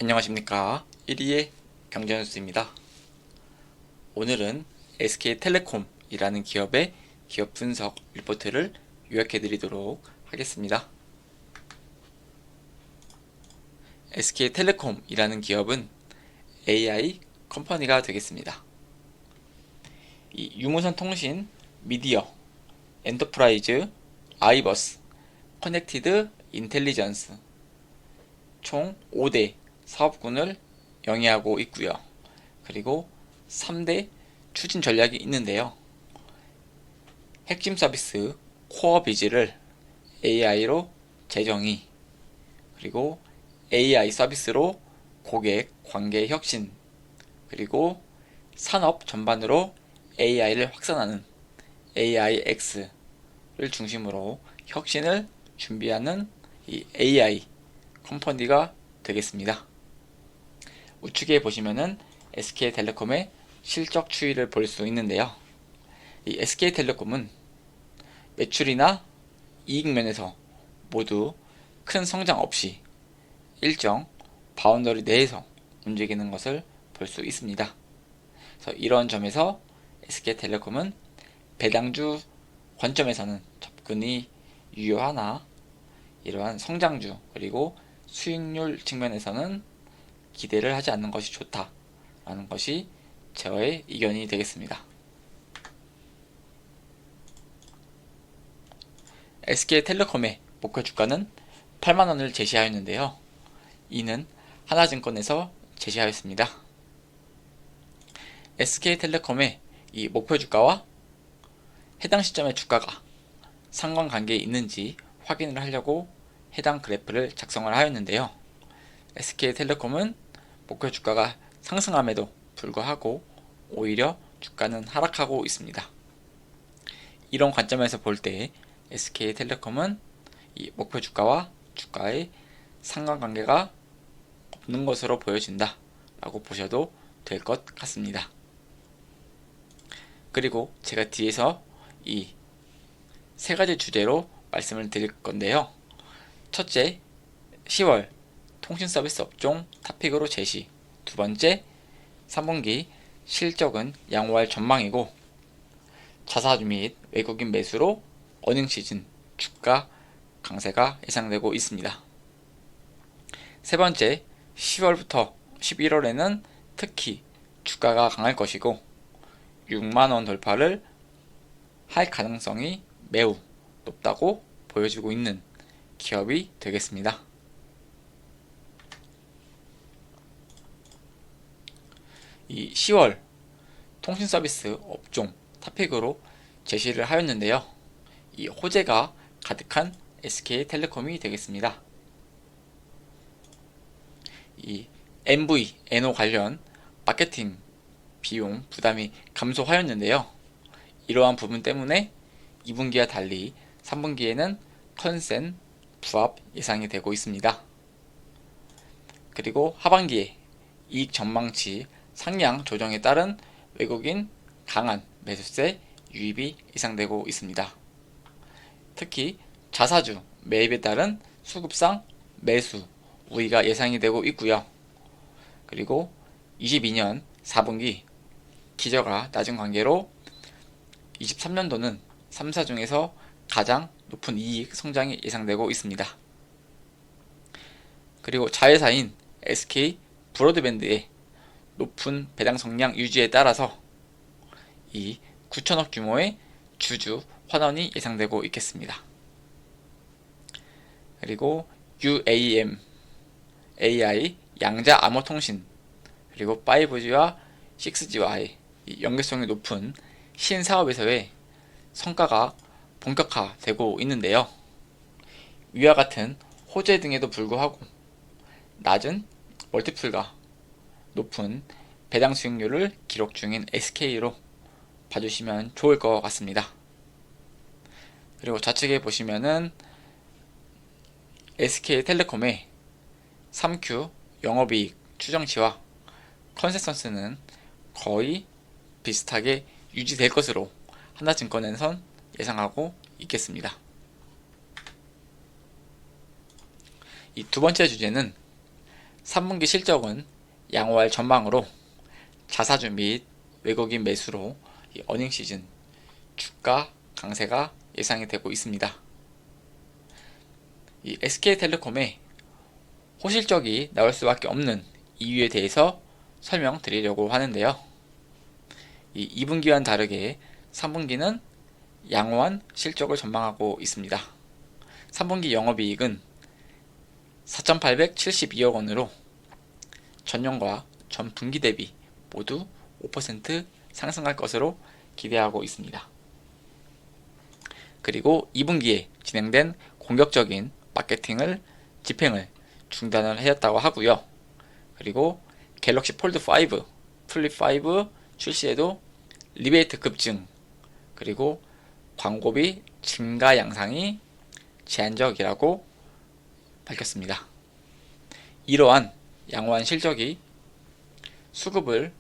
안녕하십니까. 1위의 경제뉴스입니다. 오늘은 SK텔레콤이라는 기업의 기업 분석 리포트를 요약해 드리도록 하겠습니다. SK텔레콤이라는 기업은 AI 컴퍼니가 되겠습니다. 이 유무선 통신, 미디어, 엔터프라이즈, 아이버스, 커넥티드 인텔리전스 총 5대 사업군을 영위하고 있고요. 그리고 3대 추진 전략이 있는데요. 핵심 서비스 코어 비즈를 AI로 재정의, 그리고 AI 서비스로 고객 관계 혁신, 그리고 산업 전반으로 AI를 확산하는 AIX를 중심으로 혁신을 준비하는 이 AI 컴퍼니가 되겠습니다. 우측에 보시면은 SK텔레콤의 실적 추이를 볼 수 있는데요. 이 SK텔레콤은 매출이나 이익 면에서 모두 큰 성장 없이 일정 바운더리 내에서 움직이는 것을 볼 수 있습니다. 그래서 이런 점에서 SK텔레콤은 배당주 관점에서는 접근이 유효하나 이러한 성장주 그리고 수익률 측면에서는 기대를 하지 않는 것이 좋다라는 것이 저의 의견이 되겠습니다. SK텔레콤의 목표 주가는 8만원을 제시하였는데요. 이는 하나증권에서 제시하였습니다. SK텔레콤의 이 목표 주가와 해당 시점의 주가가 상관관계에 있는지 확인을 하려고 해당 그래프를 작성을 하였는데요. SK텔레콤은 목표 주가가 상승함에도 불구하고 오히려 주가는 하락하고 있습니다. 이런 관점에서 볼 때 SK텔레콤은 이 목표 주가와 주가의 상관관계가 없는 것으로 보여진다 라고 보셔도 될 것 같습니다. 그리고 제가 뒤에서 이 세 가지 주제로 말씀을 드릴 건데요. 첫째, 10월 통신 서비스 업종 탑픽으로 제시. 두 번째, 3분기 실적은 양호할 전망이고 자사주 및 외국인 매수로 어닝 시즌 주가 강세가 예상되고 있습니다. 세 번째, 10월부터 11월에는 특히 주가가 강할 것이고 6만원 돌파를 할 가능성이 매우 높다고 보여지고 있는 기업이 되겠습니다. 이 10월 통신 서비스 업종 탑픽으로 제시를 하였는데요. 이 호재가 가득한 SK텔레콤이 되겠습니다. 이 MV, NO 관련 마케팅 비용 부담이 감소하였는데요. 이러한 부분 때문에 2분기와 달리 3분기에는 컨센 부합 예상이 되고 있습니다. 그리고 하반기에 이익 전망치 상향 조정에 따른 외국인 강한 매수세 유입이 예상되고 있습니다. 특히 자사주 매입에 따른 수급상 매수 우위가 예상이 되고 있고요. 그리고 22년 4분기 기저가 낮은 관계로 23년도는 3사 중에서 가장 높은 이익 성장이 예상되고 있습니다. 그리고 자회사인 SK 브로드밴드의 높은 배당 성량 유지에 따라서 이 9천억 규모의 주주 환원이 예상되고 있겠습니다. 그리고 UAM, AI, 양자 암호 통신, 그리고 5G와 6G와의 연계성이 높은 신사업에서의 성과가 본격화되고 있는데요. 위와 같은 호재 등에도 불구하고 낮은 멀티플과 높은 배당 수익률을 기록 중인 SK로 봐주시면 좋을 것 같습니다. 그리고 좌측에 보시면은 SK텔레콤의 3Q 영업이익 추정치와 컨센서스는 거의 비슷하게 유지될 것으로 하나증권에선 예상하고 있겠습니다. 이 두 번째 주제는 3분기 실적은 양호할 전망으로 자사주 및 외국인 매수로 이 어닝 시즌 주가 강세가 예상이 되고 있습니다. 이 SK텔레콤의 호실적이 나올 수밖에 없는 이유에 대해서 설명드리려고 하는데요. 이 2분기와는 다르게 3분기는 양호한 실적을 전망하고 있습니다. 3분기 영업이익은 4,872억 원으로 전년과 전분기 대비 모두 5% 상승할 것으로 기대하고 있습니다. 그리고 2분기에 진행된 공격적인 마케팅을 집행을 중단을 하였다고 하고요. 그리고 갤럭시 폴드 5, 플립 5 출시에도 리베이트 급증, 그리고 광고비 증가 양상이 제한적이라고 밝혔습니다. 이러한 양호한 실적이 수급을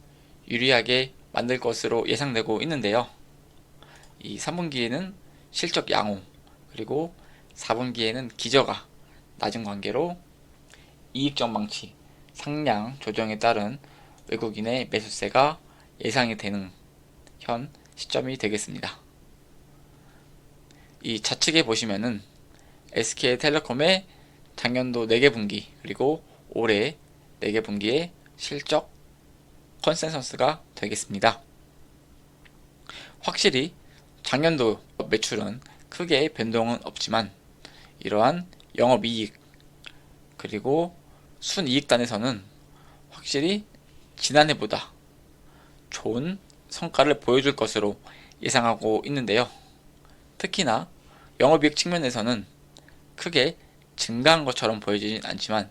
유리하게 만들 것으로 예상되고 있는데요. 이 3분기에는 실적 양호, 그리고 4분기에는 기저가 낮은 관계로 이익 전망치 상향 조정에 따른 외국인의 매수세가 예상이 되는 현 시점이 되겠습니다. 이 좌측에 보시면은 SK텔레콤의 작년도 4개 분기 그리고 올해 4개 분기의 실적 컨센서스가 되겠습니다. 확실히 작년도 매출은 크게 변동은 없지만 이러한 영업이익 그리고 순이익단에서는 확실히 지난해보다 좋은 성과를 보여줄 것으로 예상하고 있는데요. 특히나 영업이익 측면에서는 크게 증가한 것처럼 보여지진 않지만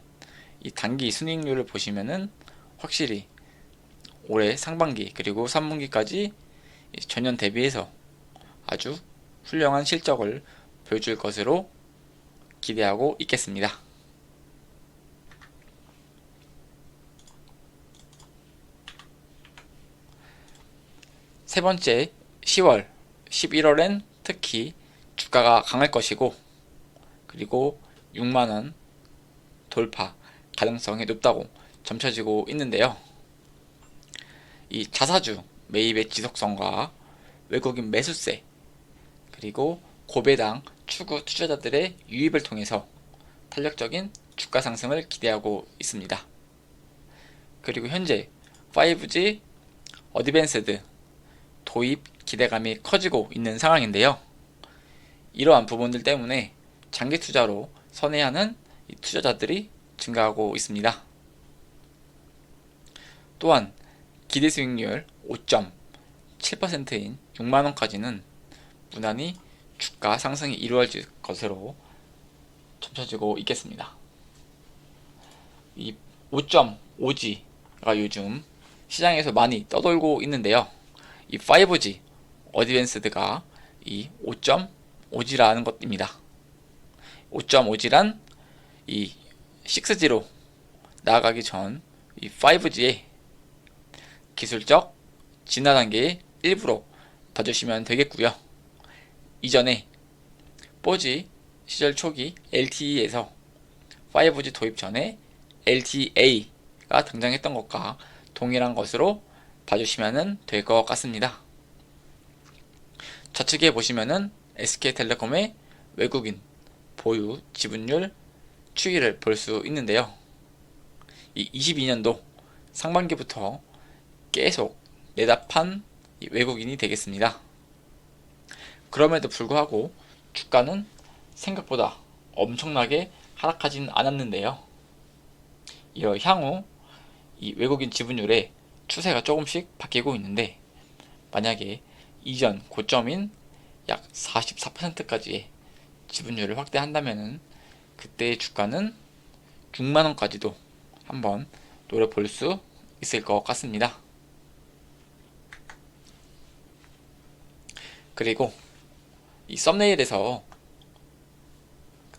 이 단기 순이익률을 보시면은 확실히 올해 상반기 그리고 3분기까지 전년 대비해서 아주 훌륭한 실적을 보여줄 것으로 기대하고 있겠습니다. 세 번째, 10월, 11월엔 특히 주가가 강할 것이고, 그리고 6만원 돌파 가능성이 높다고 점쳐지고 있는데요. 이 자사주 매입의 지속성과 외국인 매수세, 그리고 고배당 추구 투자자들의 유입을 통해서 탄력적인 주가 상승을 기대하고 있습니다. 그리고 현재 5G 어드밴스드 도입 기대감이 커지고 있는 상황인데요. 이러한 부분들 때문에 장기 투자로 선회하는 투자자들이 증가하고 있습니다. 또한 기대 수익률 5.7%인 6만원까지는 무난히 주가 상승이 이루어질 것으로 점쳐지고 있겠습니다. 이 5.5G가 요즘 시장에서 많이 떠돌고 있는데요. 이 5G 어드밴스드가 이 5.5G라는 것입니다. 5.5G란 이 6G로 나아가기 전 이 5G의 기술적 진화 단계의 일부로 봐주시면 되겠고요. 이전에 4G 시절 초기 LTE에서 5G 도입 전에 LTA가 등장했던 것과 동일한 것으로 봐주시면 될 것 같습니다. 좌측에 보시면은 SK텔레콤의 외국인 보유 지분율 추이를 볼 수 있는데요. 이 22년도 상반기부터 계속 내답한 외국인이 되겠습니다. 그럼에도 불구하고 주가는 생각보다 엄청나게 하락하지는 않았는데요. 이어 향후 이 외국인 지분율의 추세가 조금씩 바뀌고 있는데, 만약에 이전 고점인 약 44%까지의 지분율을 확대한다면은 그때의 주가는 6만원까지도 한번 노려볼 수 있을 것 같습니다. 그리고 이 썸네일에서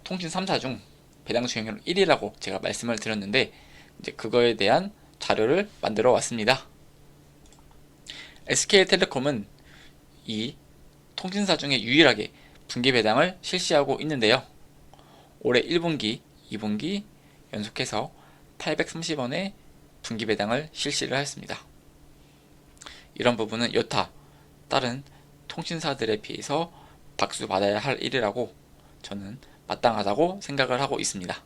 통신 3사 중 배당 수익률 1위라고 제가 말씀을 드렸는데, 이제 그거에 대한 자료를 만들어 왔습니다. SK텔레콤은 이 통신사 중에 유일하게 분기 배당을 실시하고 있는데요. 올해 1분기, 2분기 연속해서 830원의 분기 배당을 실시를 하였습니다. 이런 부분은 여타 다른 통신사들에 비해서 박수 받아야 할 일이라고 저는 마땅하다고 생각을 하고 있습니다.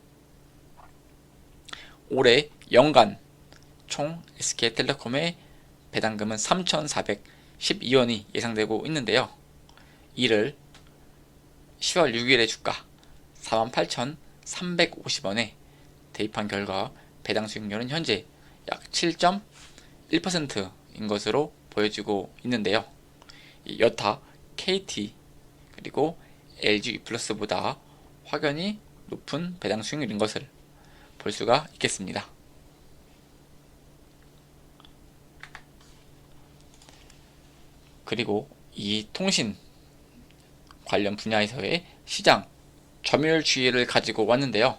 올해 연간 총 SK텔레콤의 배당금은 3,412원이 예상되고 있는데요. 이를 10월 6일의 주가 48,350원에 대입한 결과 배당 수익률은 현재 약 7.1%인 것으로 보여지고 있는데요. 여타 KT 그리고 LG+보다 확연히 높은 배당 수익률인 것을 볼 수가 있겠습니다. 그리고 이 통신 관련 분야에서의 시장 점유율 추이를 가지고 왔는데요.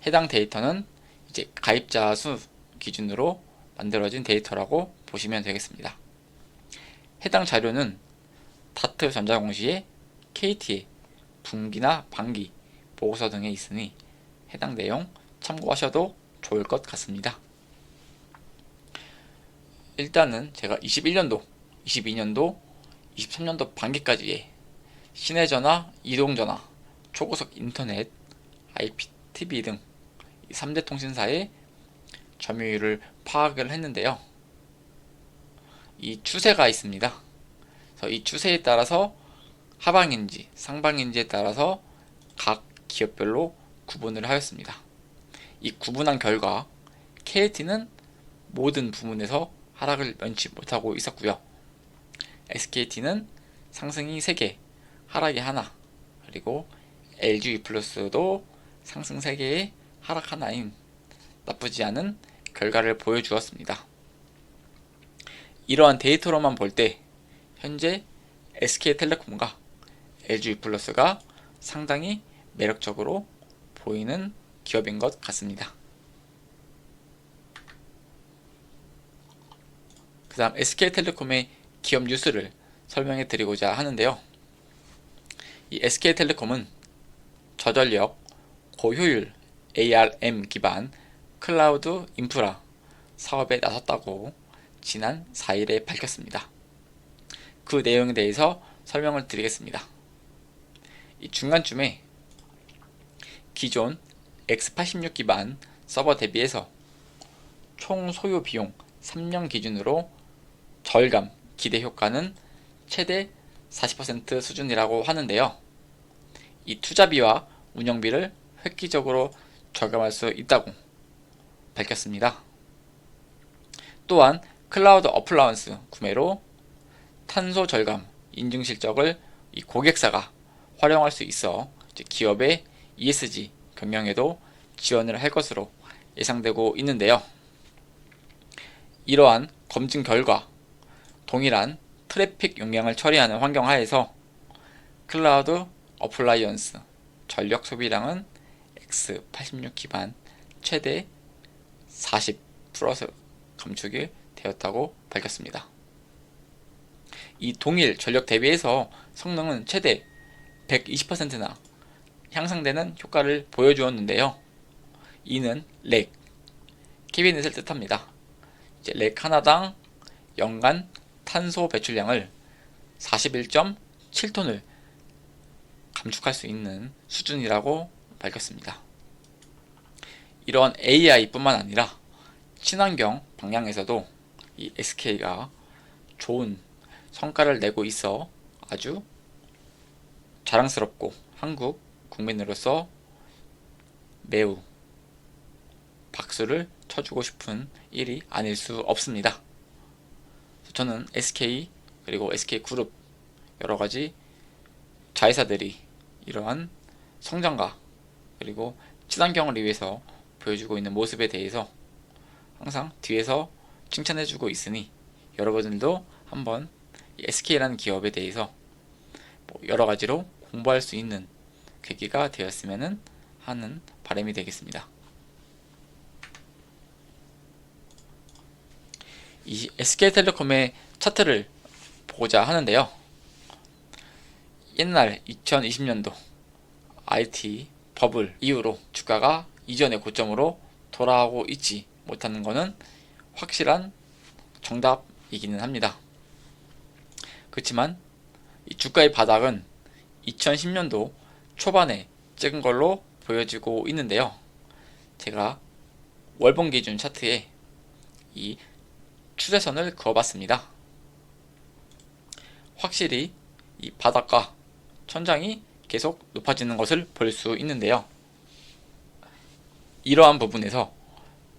해당 데이터는 이제 가입자 수 기준으로 만들어진 데이터라고 보시면 되겠습니다. 해당 자료는 다트전자공시의 KT의 분기나 반기 보고서 등에 있으니 해당 내용 참고하셔도 좋을 것 같습니다. 일단은 제가 21년도, 22년도, 23년도 반기까지의 시내전화, 이동전화, 초고속 인터넷, IPTV 등 3대 통신사의 점유율을 파악을 했는데요. 이 추세가 있습니다. 그래서 이 추세에 따라서 하방인지 상방인지에 따라서 각 기업별로 구분을 하였습니다. 이 구분한 결과 KT는 모든 부문에서 하락을 면치 못하고 있었고요. SKT는 상승이 3개, 하락이 하나, 그리고 LGE+도 상승 3개에 하락 하나인 나쁘지 않은 결과를 보여주었습니다. 이러한 데이터로만 볼 때 현재 SK텔레콤과 LGE+가 상당히 매력적으로 보이는 기업인 것 같습니다. 그 다음 SK텔레콤의 기업 뉴스를 설명해 드리고자 하는데요. 이 SK텔레콤은 저전력, 고효율 ARM 기반 클라우드 인프라 사업에 나섰다고 지난 4일에 밝혔습니다. 그 내용에 대해서 설명을 드리겠습니다. 이 중간쯤에 기존 X86 기반 서버 대비해서 총 소요 비용 3년 기준으로 절감 기대 효과는 최대 40% 수준이라고 하는데요. 이 투자비와 운영비를 획기적으로 절감할 수 있다고 밝혔습니다. 또한 클라우드 어플라운스 구매로 탄소 절감 인증 실적을 이 고객사가 활용할 수 있어 기업의 ESG 경영에도 지원을 할 것으로 예상되고 있는데요. 이러한 검증 결과 동일한 트래픽 용량을 처리하는 환경 하에서 클라우드 어플라이언스 전력 소비량은 X86 기반 최대 40% 감축이 되었다고 밝혔습니다. 이 동일 전력 대비해서 성능은 최대 120%나 향상되는 효과를 보여주었는데요. 이는 렉, 캐비닛을 뜻합니다. 이제 렉 하나당 연간 탄소 배출량을 41.7톤을 감축할 수 있는 수준이라고 밝혔습니다. 이러한 AI뿐만 아니라 친환경 방향에서도 이 SK가 좋은 성과를 내고 있어 아주 자랑스럽고 한국 국민으로서 매우 박수를 쳐주고 싶은 일이 아닐 수 없습니다. 저는 SK 그리고 SK그룹 여러가지 자회사들이 이러한 성장과 그리고 친환경을 위해서 보여주고 있는 모습에 대해서 항상 뒤에서 칭찬해주고 있으니 여러분들도 한번 SK라는 기업에 대해서 여러가지로 공부할 수 있는 계기가 되었으면 하는 바람이 되겠습니다. 이 SK텔레콤의 차트를 보고자 하는데요. 옛날 2020년도 IT 버블 이후로 주가가 이전의 고점으로 돌아오고 있지 못하는 것은 확실한 정답이기는 합니다. 그렇지만 이 주가의 바닥은 2010년도 초반에 찍은 걸로 보여지고 있는데요. 제가 월봉 기준 차트에 이 추세선을 그어봤습니다. 확실히 이 바닥과 천장이 계속 높아지는 것을 볼 수 있는데요. 이러한 부분에서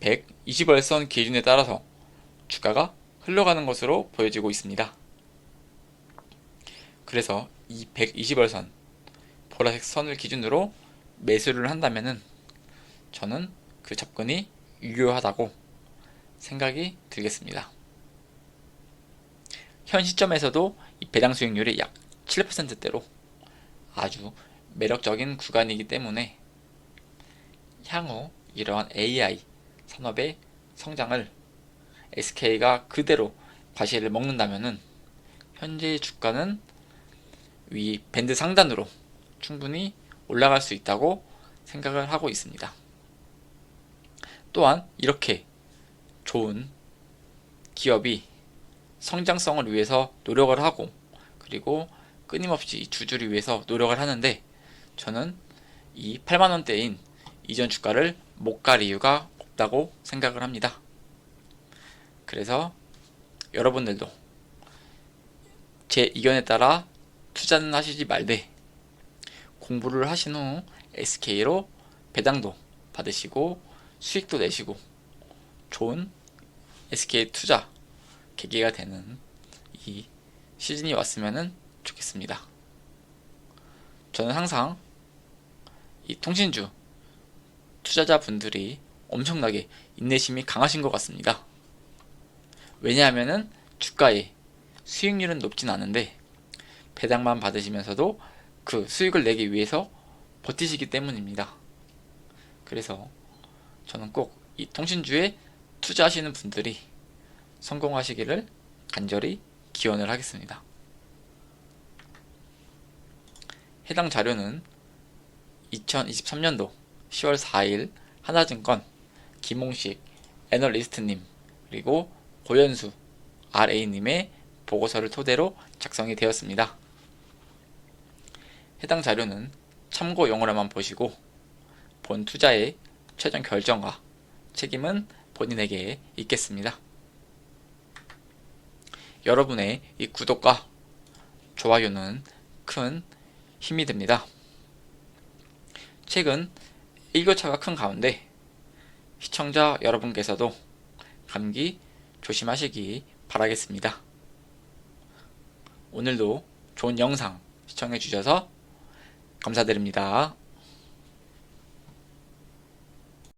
120월선 기준에 따라서 주가가 흘러가는 것으로 보여지고 있습니다. 그래서 이 120월선 보라색 선을 기준으로 매수를 한다면은 저는 그 접근이 유효하다고 생각이 들겠습니다. 현 시점에서도 이 배당 수익률이 약 7%대로 아주 매력적인 구간이기 때문에 향후 이러한 AI 산업의 성장을 SK가 그대로 과실을 먹는다면은 현재 주가는 위 밴드 상단으로 충분히 올라갈 수 있다고 생각을 하고 있습니다. 또한 이렇게 좋은 기업이 성장성을 위해서 노력을 하고 그리고 끊임없이 주주를 위해서 노력을 하는데 저는 이 8만원대인 이전 주가를 못 갈 이유가 없다고 생각을 합니다. 그래서 여러분들도 제 의견에 따라 투자는 하시지 말되 공부를 하신 후 SK로 배당도 받으시고 수익도 내시고 좋은 SK 투자 계기가 되는 이 시즌이 왔으면 좋겠습니다. 저는 항상 이 통신주 투자자분들이 엄청나게 인내심이 강하신 것 같습니다. 왜냐하면은 주가의 수익률은 높진 않은데 배당만 받으시면서도 그 수익을 내기 위해서 버티시기 때문입니다. 그래서 저는 꼭 이 통신주에 투자하시는 분들이 성공하시기를 간절히 기원을 하겠습니다. 해당 자료는 2023년도 10월 4일 하나증권 김홍식 애널리스트님 그리고 고현수 RA님의 보고서를 토대로 작성이 되었습니다. 해당 자료는 참고용으로만 보시고 본 투자의 최종 결정과 책임은 본인에게 있겠습니다. 여러분의 이 구독과 좋아요는 큰 힘이 됩니다. 최근 일교차가 큰 가운데 시청자 여러분께서도 감기 조심하시기 바라겠습니다. 오늘도 좋은 영상 시청해 주셔서 감사드립니다.